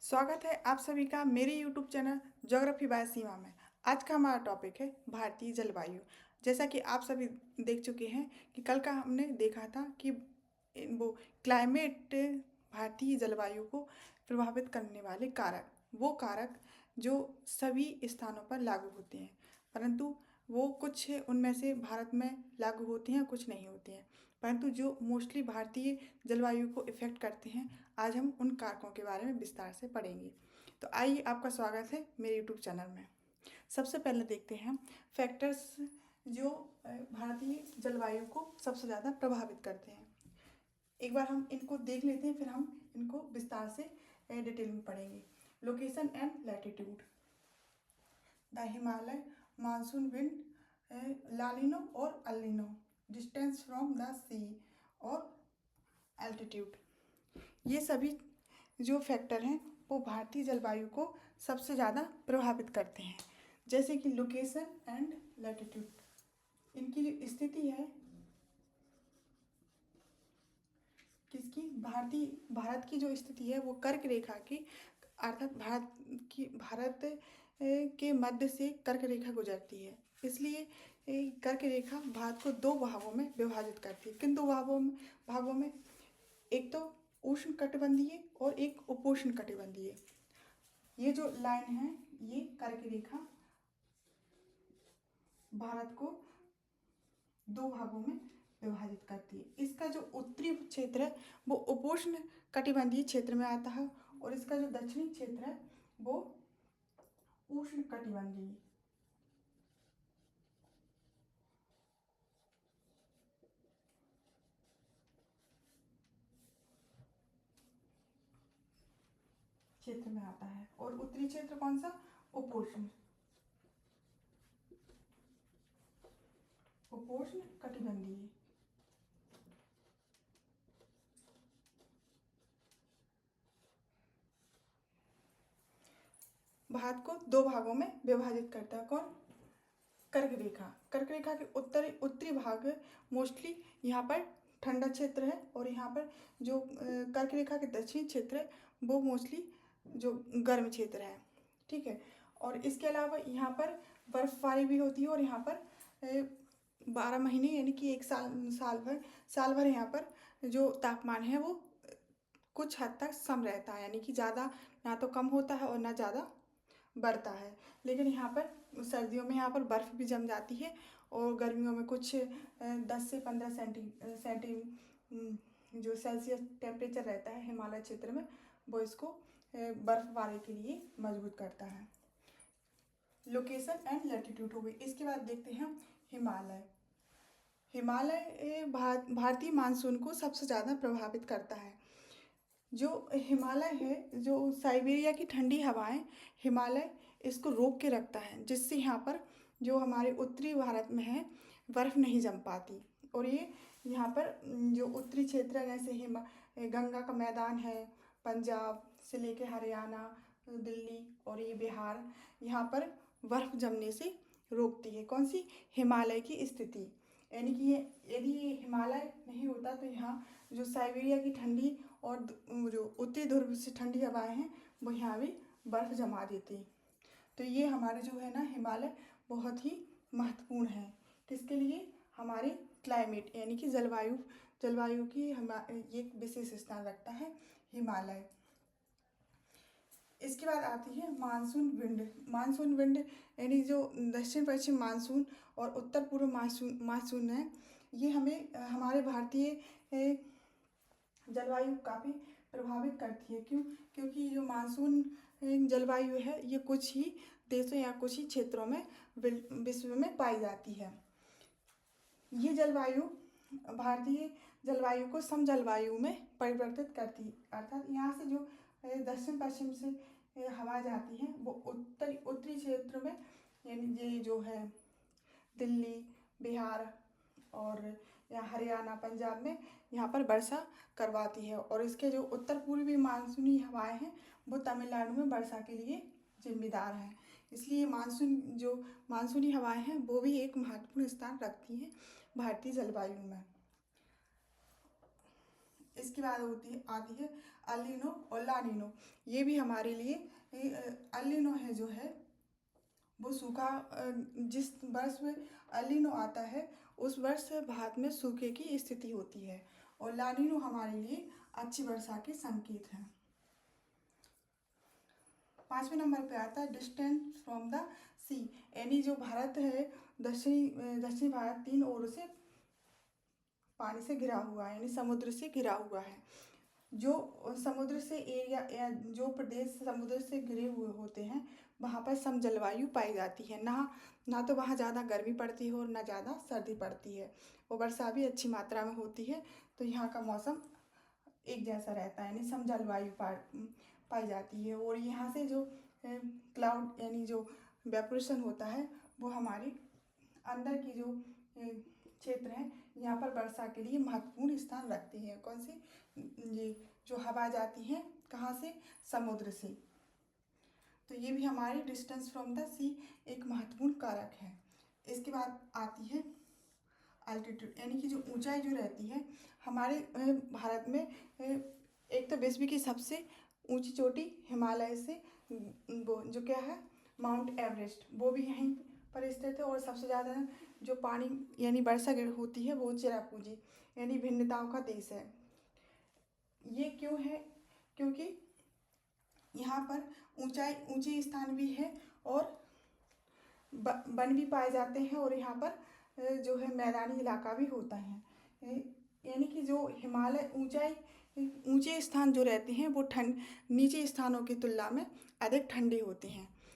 स्वागत है आप सभी का मेरे यूट्यूब चैनल ज्योग्राफी बाय सीमा में। आज का हमारा टॉपिक है भारतीय जलवायु। जैसा कि आप सभी देख चुके हैं कि कल का हमने देखा था कि वो क्लाइमेट भारतीय जलवायु को प्रभावित करने वाले कारक, वो कारक जो सभी स्थानों पर लागू होते हैं, परंतु वो कुछ उनमें से भारत में लागू होती हैं, कुछ नहीं होती हैं, परंतु जो मोस्टली भारतीय जलवायु को इफ़ेक्ट करते हैं, आज हम उन कारकों के बारे में विस्तार से पढ़ेंगे। तो आइए, आपका स्वागत है मेरे यूट्यूब चैनल में। सबसे पहले देखते हैं फैक्टर्स जो भारतीय जलवायु को सबसे ज़्यादा प्रभावित करते हैं। एक बार हम इनको देख लेते हैं, फिर हम इनको विस्तार से डिटेल में पढ़ेंगे। Location and latitude, the Himalaya, monsoon wind, La Nina और El Nino, distance from the sea और एल्टीट्यूड। ये सभी जो फैक्टर हैं वो भारतीय जलवायु को सबसे ज़्यादा प्रभावित करते हैं। जैसे कि लोकेशन एंड लैटिट्यूड, इनकी जो स्थिति है किसकी, भारत की जो स्थिति है वो कर्क रेखा की, अर्थात भारत के मध्य से कर्क रेखा गुजरती है। इसलिए कर्क रेखा भारत को दो भागों में विभाजित करती है। किन दो भागों में? एक तो उष्ण कटिबंधीय और एक उपोष्ण कटिबंधीय। ये जो लाइन है, ये कर्क रेखा भारत को दो भागों में विभाजित करती है। इसका जो उत्तरी क्षेत्र है वो उपोष्ण कटिबंधीय क्षेत्र में आता है और इसका जो दक्षिणी क्षेत्र है वो उष्ण कटिबंधीय क्षेत्र में आता है। और उत्तरी क्षेत्र कौन सा? उपोष्ण कटिबंधीय। भारत को दो भागों में विभाजित करता है। कौन? कर्क रेखा के उत्तरी भाग मोस्टली यहाँ पर ठंडा क्षेत्र है और यहाँ पर जो कर्क रेखा के दक्षिणी क्षेत्र है वो मोस्टली जो गर्म क्षेत्र है। ठीक है। और इसके अलावा यहाँ पर बर्फबारी भी होती है और यहाँ पर 12 महीने यानी कि एक साल भर यहाँ पर जो तापमान है वो कुछ हद तक सम रहता है, यानी कि ज़्यादा ना तो कम होता है और ना ज़्यादा बढ़ता है। लेकिन यहाँ पर सर्दियों में यहाँ पर बर्फ़ भी जम जाती है और गर्मियों में कुछ 10 से 15 जो सेल्सियस टेम्परेचर रहता है हिमालय क्षेत्र में, वो इसको बर्फबारी के लिए मजबूत करता है। लोकेशन एंड लैटिट्यूड हो गई। इसके बाद देखते हैं हिमालय। भारतीय मानसून को सबसे ज़्यादा प्रभावित करता है। जो हिमालय है, जो साइबेरिया की ठंडी हवाएं, हिमालय इसको रोक के रखता है, जिससे यहाँ पर जो हमारे उत्तरी भारत में है बर्फ़ नहीं जम पाती। और ये यहाँ पर जो उत्तरी क्षेत्र है, जैसे गंगा का मैदान है, पंजाब से लेके हरियाणा, दिल्ली और ये बिहार, यहाँ पर बर्फ़ जमने से रोकती है। कौन सी? हिमालय की स्थिति। यानी कि यदि ये हिमालय नहीं होता तो यहाँ जो साइबेरिया की ठंडी और जो उत्तरी ध्रुव से ठंडी हवाएं हैं वो यहाँ भी बर्फ़ जमा देती। तो ये हमारे जो है ना हिमालय बहुत ही महत्वपूर्ण है। किसके लिए? हमारे क्लाइमेट यानी कि जलवायु की ये विशेष स्थान रखता है हिमालय। इसके बाद आती है मानसून विंड यानी जो दक्षिण पश्चिम मानसून और उत्तर पूर्व मानसून है, ये हमें हमारे भारतीय जलवायु काफ़ी प्रभावित करती है। क्यों? क्योंकि जो मानसून जलवायु है ये कुछ ही देशों या कुछ ही क्षेत्रों में विश्व में पाई जाती है। ये जलवायु भारतीय जलवायु को सम जलवायु में परिवर्तित करती है, अर्थात यहाँ से जो दक्षिण पश्चिम से हवा जाती है वो उत्तरी क्षेत्र में, यानी ये जो है दिल्ली, बिहार और या हरियाणा, पंजाब में यहाँ पर वर्षा करवाती है। और इसके जो उत्तर पूर्वी मानसूनी हवाएं हैं वो तमिलनाडु में वर्षा के लिए जिम्मेदार हैं। इसलिए मानसूनी हवाएं हैं वो भी एक महत्वपूर्ण स्थान रखती हैं भारतीय जलवायु में। इसके बाद आती है अल नीनो और ला नीनो। ये भी हमारे लिए अल नीनो है जो है वो सूखा, जिस वर्ष में अल नीनो आता है उस वर्ष भारत में सूखे की स्थिति होती है, और ला नीनो हमारे लिए अच्छी वर्षा के संकेत हैं। 5वें नंबर पे आता है डिस्टेंस फ्रॉम द सी, यानी जो भारत है दक्षिणी भारत 3 ओर से पानी से घिरा हुआ है, यानी समुद्र से घिरा हुआ है। जो समुद्र से एरिया या जो प्रदेश समुद्र से घिरे हुए होते हैं वहाँ पर सम जलवायु पाई जाती है। ना तो वहाँ ज़्यादा गर्मी पड़ती है और ना ज़्यादा सर्दी पड़ती है, और वर्षा भी अच्छी मात्रा में होती है। तो यहाँ का मौसम एक जैसा रहता है, यानी सम जलवायु पाई जाती है। और यहाँ से जो क्लाउड यानी जो वेपोरेशन होता है वो हमारे अंदर की जो क्षेत्र हैं यहाँ पर वर्षा के लिए महत्वपूर्ण स्थान रखते हैं। कौन सी? ये जो हवा जाती है कहाँ से? समुद्र से। तो ये भी हमारी डिस्टेंस फ्रॉम द सी एक महत्वपूर्ण कारक है। इसके बाद आती है अल्टीट्यूड, यानी कि जो ऊंचाई जो रहती है हमारे भारत में। एक तो विश्व की सबसे ऊंची चोटी हिमालय से वो जो क्या है माउंट एवरेस्ट, वो भी यहीं पर स्थित है। और सबसे ज़्यादा जो पानी यानी वर्षा होती है वो चिरापुंजी यानी भिन्नताओं का देश है। ये क्यों है? क्योंकि यहाँ पर ऊंचे स्थान भी है और वन भी पाए जाते हैं, और यहाँ पर जो है मैदानी इलाका भी होता है। यानी कि जो हिमालय ऊंचे स्थान जो रहते हैं वो नीचे स्थानों की तुलना में अधिक ठंडे होते हैं।